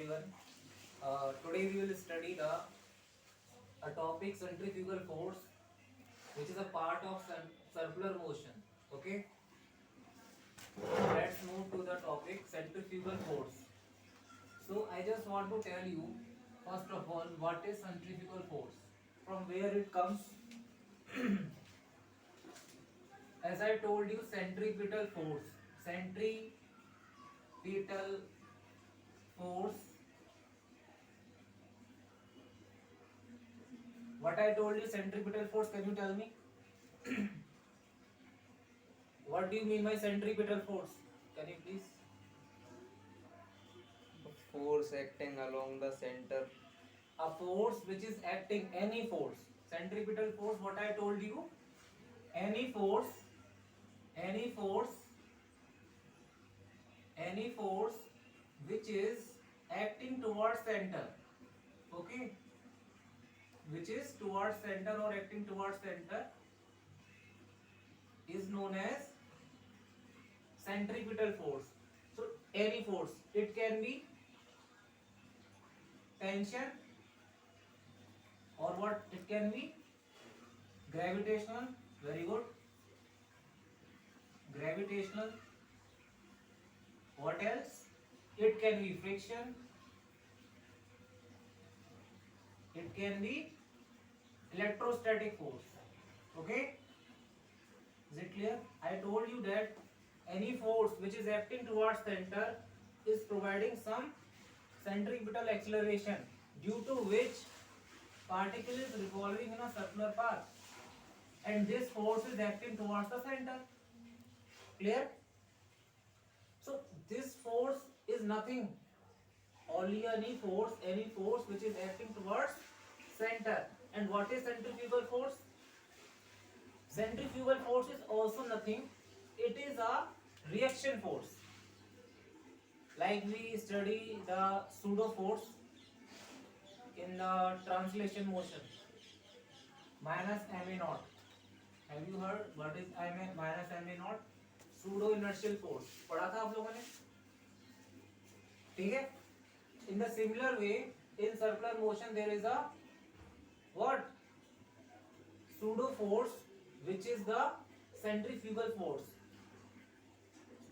everyone. Today we will study the a topic centrifugal force, which is a part of circular motion. Okay, let's move to the topic centrifugal force. So I just want to tell you first of all what is centrifugal force, from where it comes. As I told you, centripetal force. Centripetal force. What I told you, centripetal force. Can you tell me? What do you mean by centripetal force? Can you please? Force acting along the center. A force which is acting, any force. Centripetal force, what I told you? Any force, any force, any force which is acting towards center. Okay? Which is towards center or acting towards center is known as centripetal force. So any force, it can be tension, or what it can be? Gravitational. Very good. Gravitational. What else? It can be friction. It can be electrostatic force. Okay? Is it clear? I told you that any force which is acting towards center is providing some centripetal acceleration, due to which particle is revolving in a circular path, and this force is acting towards the center. Clear? So this force is nothing, only any force which is acting towards center. And what is centrifugal force? Centrifugal force is also nothing, it is a reaction force. Like we study the pseudo force in the translation motion, minus ma naught. Have you heard what is minus ma naught? Pseudo inertial force पढ़ा था आप लोगों ने, ठीक है? In the similar way, in circular motion there is a what? Pseudo force, which is the centrifugal force.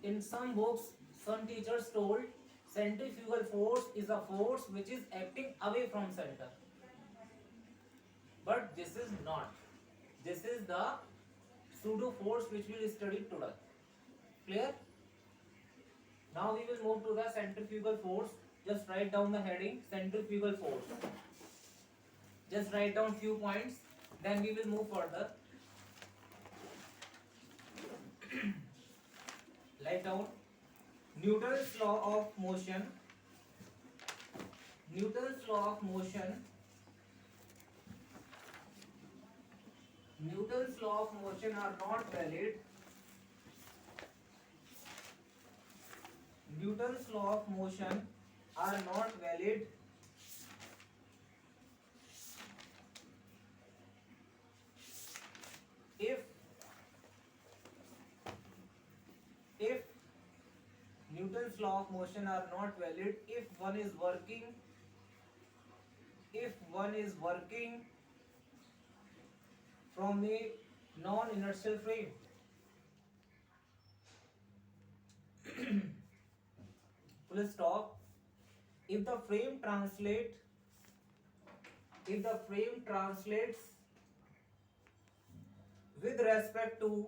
In some books, some teachers told centrifugal force is a force which is acting away from center. But this is not. This is the pseudo force which we will study today. Clear? Now we will move to the centrifugal force. Just write down the heading, centrifugal force. Just write down few points, then we will move further. Write down Newton's law of motion. Newton's law of motion. Newton's law of motion are not valid. Newton's law of motion are not valid if Newton's law of motion are not valid if one is working from a non-inertial frame. Full stop. If the frame translates with respect to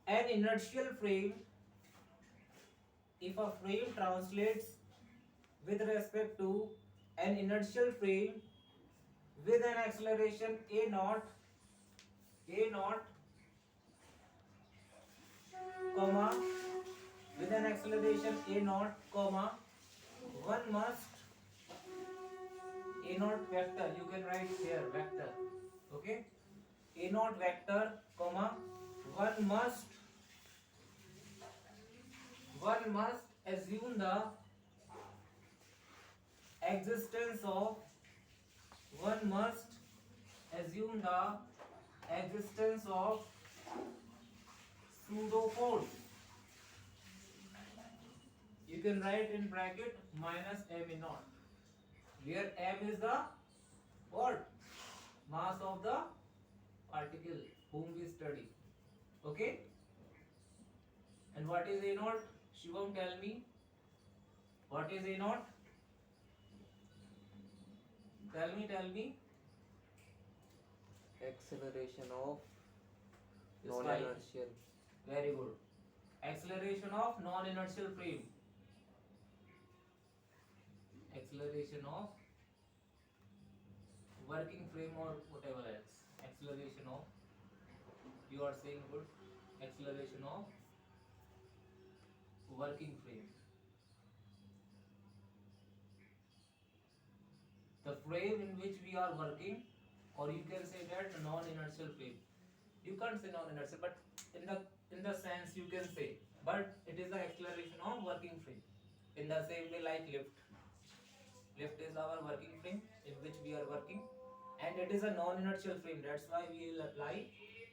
an inertial frame, if a frame translates with respect to an inertial frame with an acceleration a naught, comma, with an acceleration a naught, comma, one must, a naught vector, you can write here vector, okay, a naught vector, comma, one must assume the existence of pseudo force. You can write in bracket minus m in naught, where m is the what? Mass of the particle whom we study. Okay? And what is a naught? Shivam, tell me. What is a naught? Tell me, tell me. Acceleration of This guy. non-inertial. Very good. Acceleration of non-inertial frame. Acceleration of working frame or whatever else. Acceleration of, you are saying good. Acceleration of working frame. The frame in which we are working, or you can say that non-inertial frame. You can't say non-inertial, but in the sense you can say, but it is the acceleration of working frame. In the same way like lift. Lift is our working frame in which we are working, and it is a non-inertial frame. That's why we will apply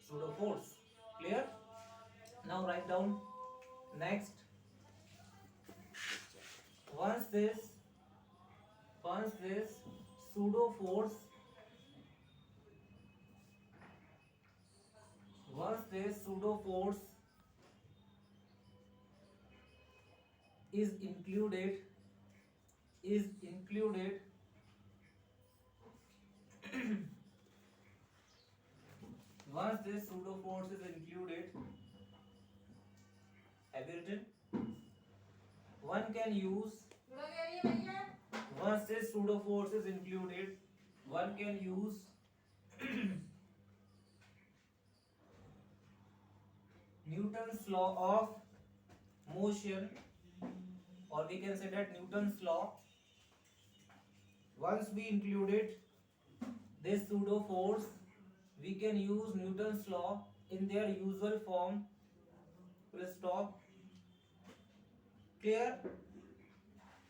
pseudo force. Clear? Now write down next. Once this pseudo force is included once this pseudo force is included, have you written? One can use, once this pseudo force is included, one can use Newton's law of motion, or we can say that Newton's law. Once we included this pseudo force, we can use Newton's law in their usual form. Full stop. Clear?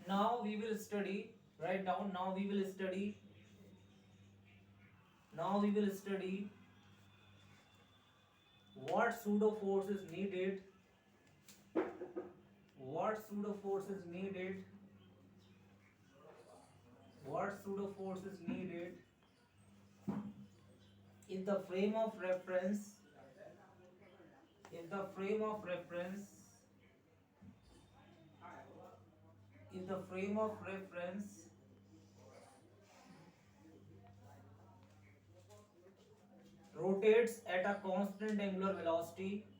Now we will study, write down, now we will study what pseudo force is needed, in the frame of reference, rotates at a constant angular velocity,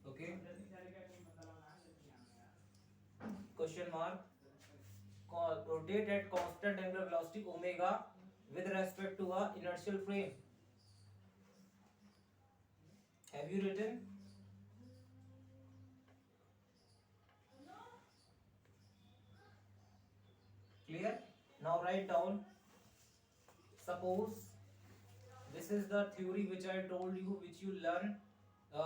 okay, question mark, rotate at constant angular velocity omega with respect to a inertial frame. Have you written? Clear? Now write down, suppose this is the theory which I told you, which you learned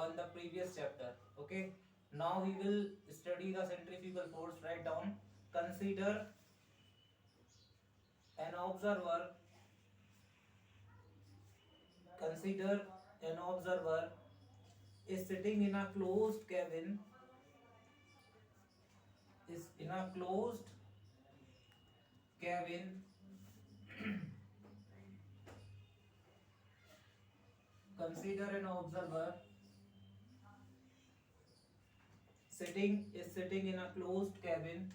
in the previous chapter. Okay, now we will study the centrifugal force. Write down, consider an observer is sitting in a closed cabin, consider an observer sitting in a closed cabin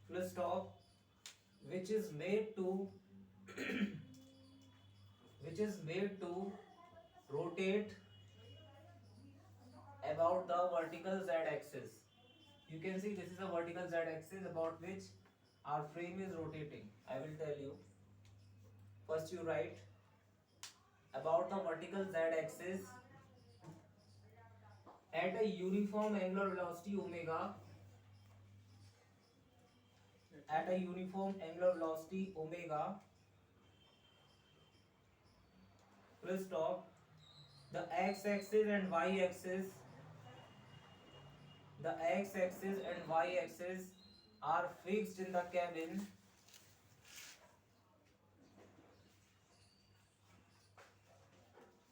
full stop, which is made to rotate about the vertical z axis. You can see this is a vertical z axis about which our frame is rotating. I will tell you. First you write about the vertical z axis at a uniform angular velocity omega. at a uniform angular velocity omega, full stop, the x-axis and y-axis, the x-axis and y-axis are fixed in the cabin,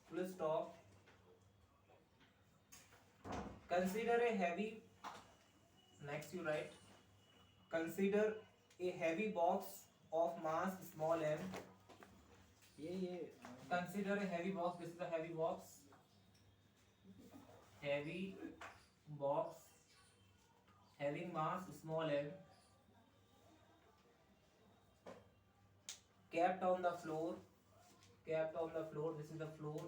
full stop. Consider a heavy, next you write, consider a heavy box of mass small m. ये Consider a heavy box, this is a heavy box, heavy box having mass small m, kept on the floor, kept on the floor, this is the floor,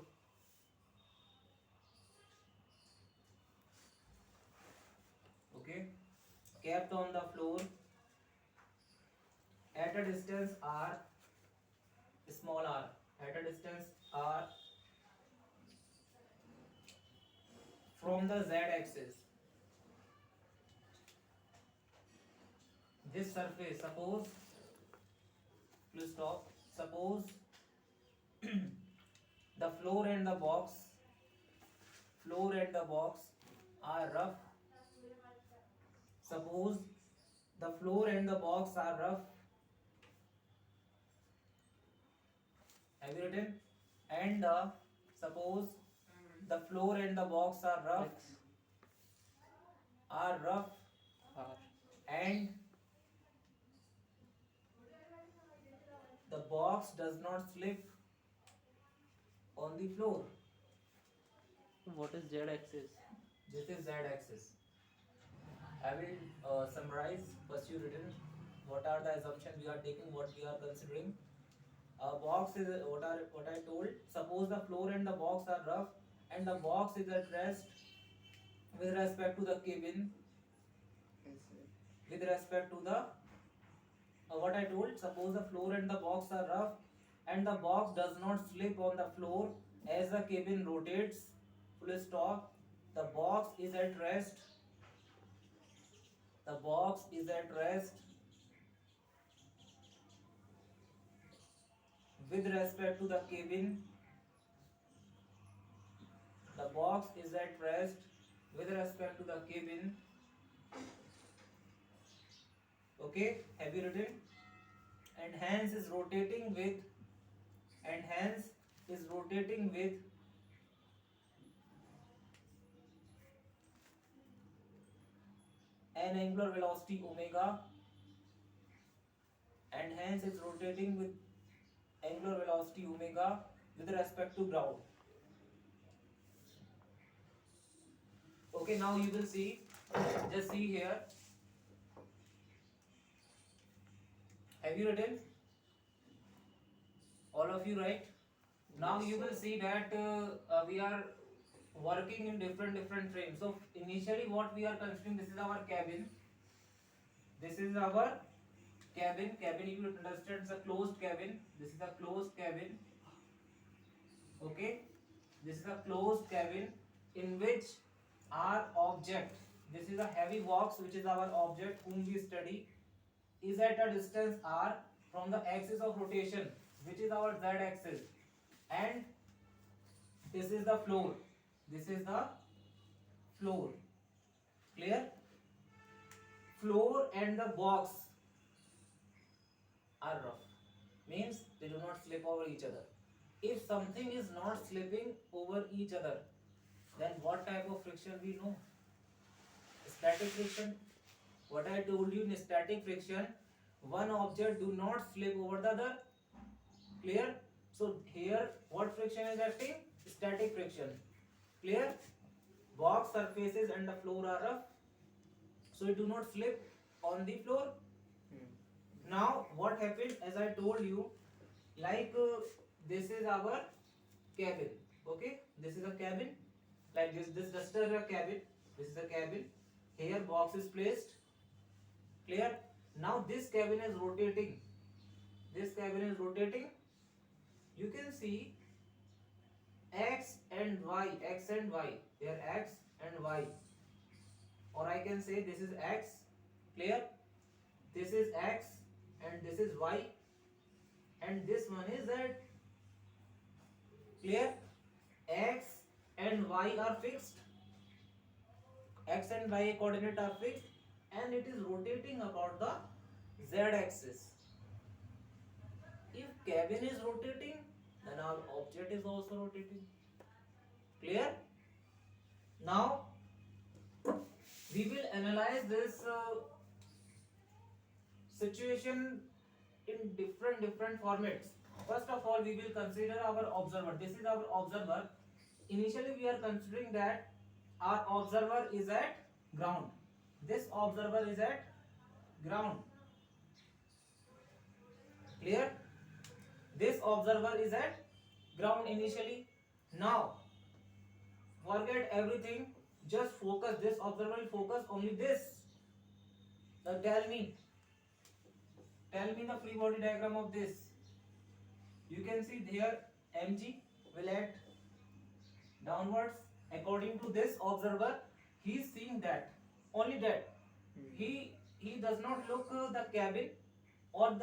okay, kept on the floor at a distance r, small r, at a distance r from the z-axis. This surface, suppose, please stop, suppose the floor and the box, floor and the box are rough. Suppose the floor and the box are rough. Have you written? And suppose the floor and the box are rough, R and the box does not slip on the floor. what is z-axis? This is z-axis. I will summarize. First you written what are the assumptions we are taking, what we are considering. Box is what I told. Suppose the floor and the box are rough and the box is at rest with respect to the cabin, with respect to the what I told. Suppose the floor and the box are rough and the box does not slip on the floor as the cabin rotates. Full stop. The box is at rest. The box is at rest with respect to the cabin. The box is at rest with respect to the cabin. Okay, have you written? And hence is rotating with, and hence is rotating with an angular velocity omega, and hence is rotating with angular velocity omega with respect to ground. Okay, now you will see, just see here. Have you written? All of you, right? Now you will see that we are working in different frames. So initially what we are considering, this is our cabin. This is our cabin. Cabin, you will understand, is a closed cabin. This is a closed cabin. Okay, this is a closed cabin in which our object, this is a heavy box which is our object whom we study, is at a distance r from the axis of rotation, which is our z axis, and this is the floor. This is the floor. Clear? Floor and the box are rough, means they do not slip over each other. If something is not slipping over each other, then what type of friction we know? Static friction. What I told you, in static friction, one object do not slip over the other. Clear? So here what friction is acting? Static friction. Clear? Box surfaces and the floor are rough, so it do not slip on the floor. Now what happened, as I told you, like this is our cabin. Okay, this is a cabin. Like this just is a cabin. This is a cabin. Here box is placed. Clear? Now this cabin is rotating. This cabin is rotating. You can see x and y, x and y. Here x and y. Or I can say this is x. Clear? this is x and this is y and this one is z. Clear? X and y are fixed. X and y coordinate are fixed and it is rotating about the z axis. If cabin is rotating, then our object is also rotating. Clear? Now we will analyze this situation in different formats. First of all, we will consider our observer. This is our observer. Initially we are considering that our observer is at ground. This observer is at ground. Clear? This observer is at ground initially. Now forget everything, just focus. This observer will focus only this. Now tell me the free body diagram of this. You can see here mg will act downwards. According to this observer, he is seeing that, only that. He does not look the cabin or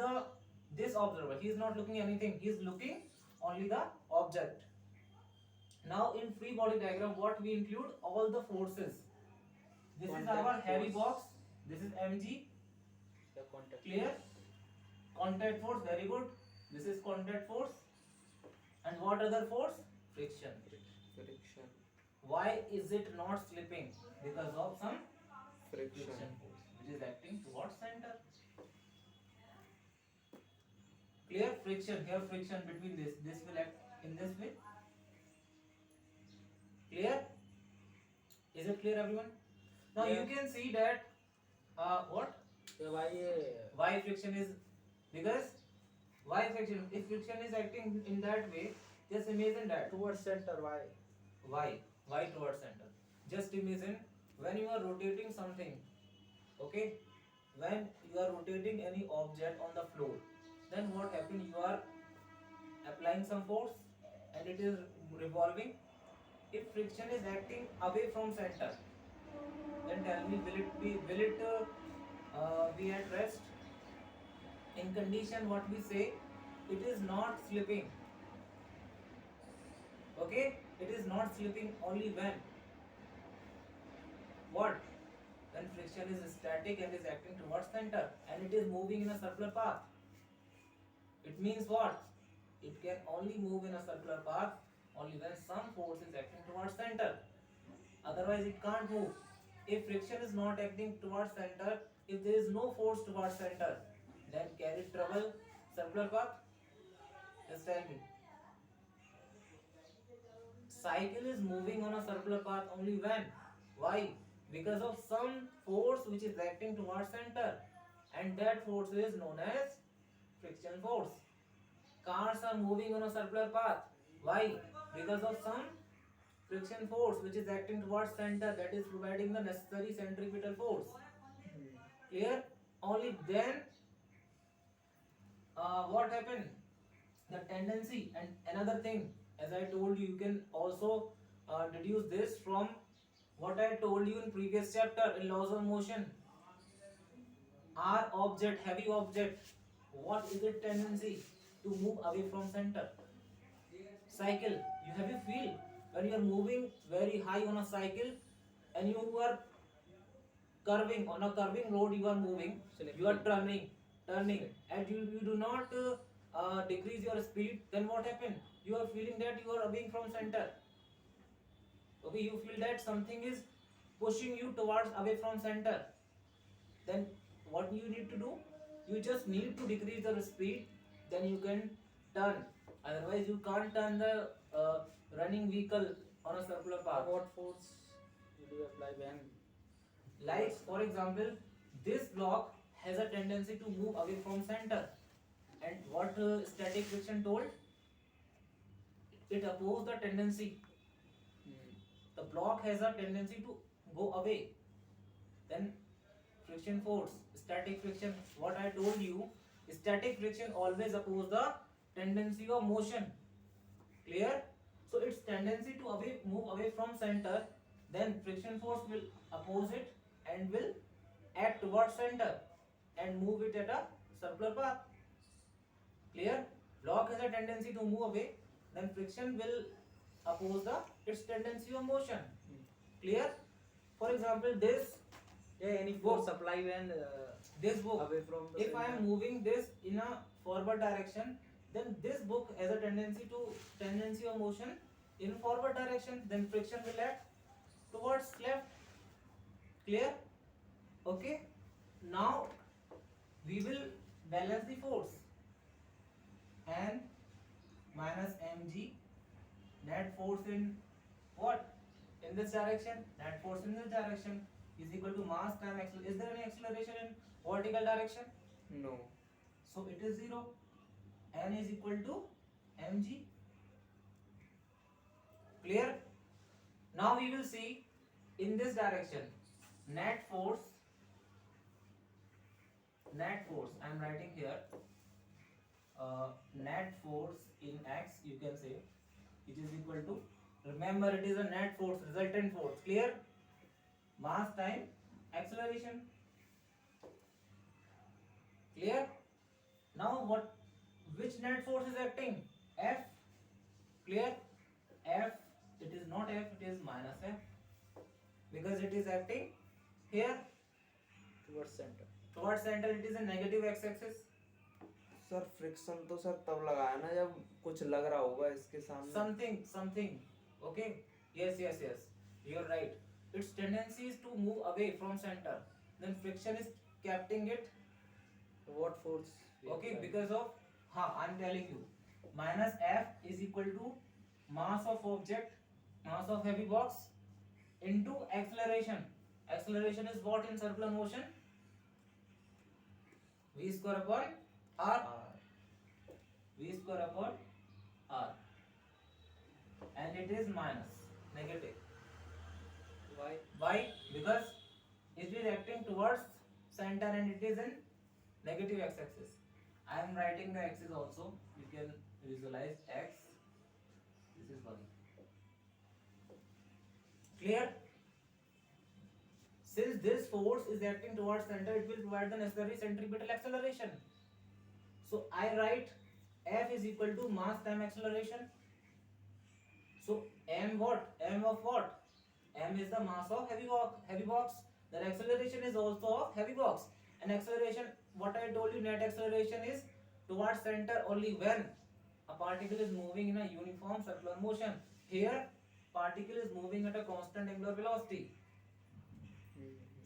this observer. He is not looking anything. He is looking only the object. Now in free body diagram, what we include? All the forces. This is our heavy box. This is mg. The contact. Clear? Contact force, very good. This is contact force. And what other force? Friction. Friction. Why is it not slipping? Because of some Friction. friction force which is acting towards center. Clear? Friction. Here friction between this. This will act in this way. Clear? Is it clear, everyone? Now Yeah. you can see that what? Why friction is? Because why friction? If friction is acting in that way, just imagine that. Towards center. Why? Why towards center? Just imagine when you are rotating something, okay? When you are rotating any object on the floor, then what happens? You are applying some force and it is revolving. If friction is acting away from center, then tell me, will it be at rest? In condition, what we say, it is not slipping. Okay, it is not slipping only when what? When friction is static and is acting towards center and it is moving in a circular path. It means what? It can only move in a circular path only when some force is acting towards center. Otherwise it can't move. If friction is not acting towards center, if there is no force towards center, then can it travel circular path? Just tell me. Cycle is moving on a circular path only when? Why? Because of some force which is acting towards center, and that force is known as friction force. Cars are moving on a circular path. Why? Because of some friction force which is acting towards center, that is providing the necessary centripetal force. Clear? Only then what happened? The tendency. And another thing, as I told you, you can also deduce this from what I told you in previous chapter in laws of motion. Our object, heavy object, what is its tendency? To move away from center. Cycle, you feel when you are moving very high on a cycle and you are curving on a curving road, you are moving, you are turning, and you do not decrease your speed, then what happens? You are feeling that you are away from center. Okay, you feel that something is pushing you towards away from center. Then what you need to do? You just need to decrease the speed, then you can turn. Otherwise you can't turn the running vehicle on a circular path. What force do you apply when? Like for example, this block has a tendency to move away from center, and what static friction told? It opposes the tendency. The block has a tendency to go away. Then friction force, static friction, what I told you, static friction always opposes the tendency of motion. Clear? So its tendency to move away from center, then friction force will oppose it and will act towards center. and move it at a circular path. Clear? Block has a tendency to move away, then friction will oppose its tendency of motion. Clear? For example, this any book. force apply when This book, away from the if I am center. moving this in a forward direction, then this book has a tendency of motion in forward direction, then friction will act towards left. Clear? Okay. Now we will balance the force. N minus mg, net force in what? In this direction. Net force in this direction is equal to mass time acceleration. Is there any acceleration in vertical direction? No. So it is 0. N is equal to mg. Clear? Now we will see in this direction net force. I am writing here net force in x, you can say, it is equal to, remember it is a net force, resultant force. Clear? Mass time acceleration. Clear? Now which net force is acting? F. Clear? F, it is not F, it is minus F, because it is acting here Towards center. towards center. It is a negative x-axis. Sir friction तो sir तब लगाया ना जब कुछ लग रहा होगा इसके सामने. Something. Okay. Yes. You're right. Its tendency is to move away from center. Then friction is capturing it. What force? Okay, because of I'm telling you, minus F is equal to mass of object, mass of heavy box into acceleration. Acceleration is what in circular motion? V square upon R. V square upon R. And it is minus, negative. Why? Why? Because it is acting towards center and it is in negative x-axis. I am writing the axis also. You can visualize x. This is 1. Clear? Since this force is acting towards center, it will provide the necessary centripetal acceleration. So I write F is equal to mass time acceleration. So m what? M of what? M is the mass of heavy box. The acceleration is also of heavy box. And acceleration, what I told you, net acceleration is towards center only when a particle is moving in a uniform circular motion. Here, particle is moving at a constant angular velocity.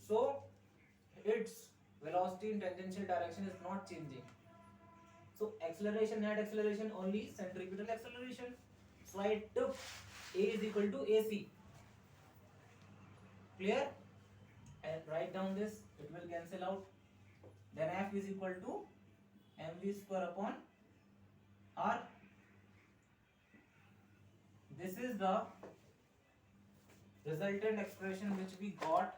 So its velocity in tangential direction is not changing. So acceleration, net acceleration only centripetal acceleration. So I took A is equal to AC. Clear? And write down this, it will cancel out. Then F is equal to mv square upon R. This is the resultant expression which we got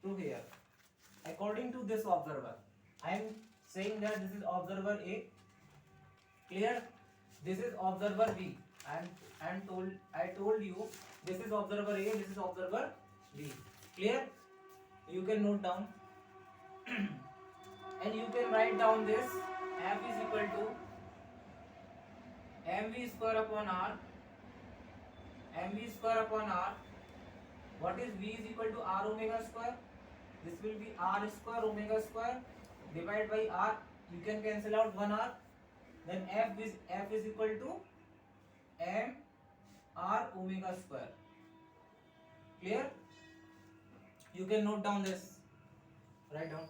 to here. According to this observer, I am saying that this is observer A. Clear? This is observer B. I told you this is observer A, this is observer B. Clear? You can note down. And you can write down this F is equal to mv square upon R. mv square upon R. What is V is equal to R omega square? This will be R square omega square divided by R. You can cancel out 1 R. Then F is equal to m R omega square. Clear? You can note down this. Write down.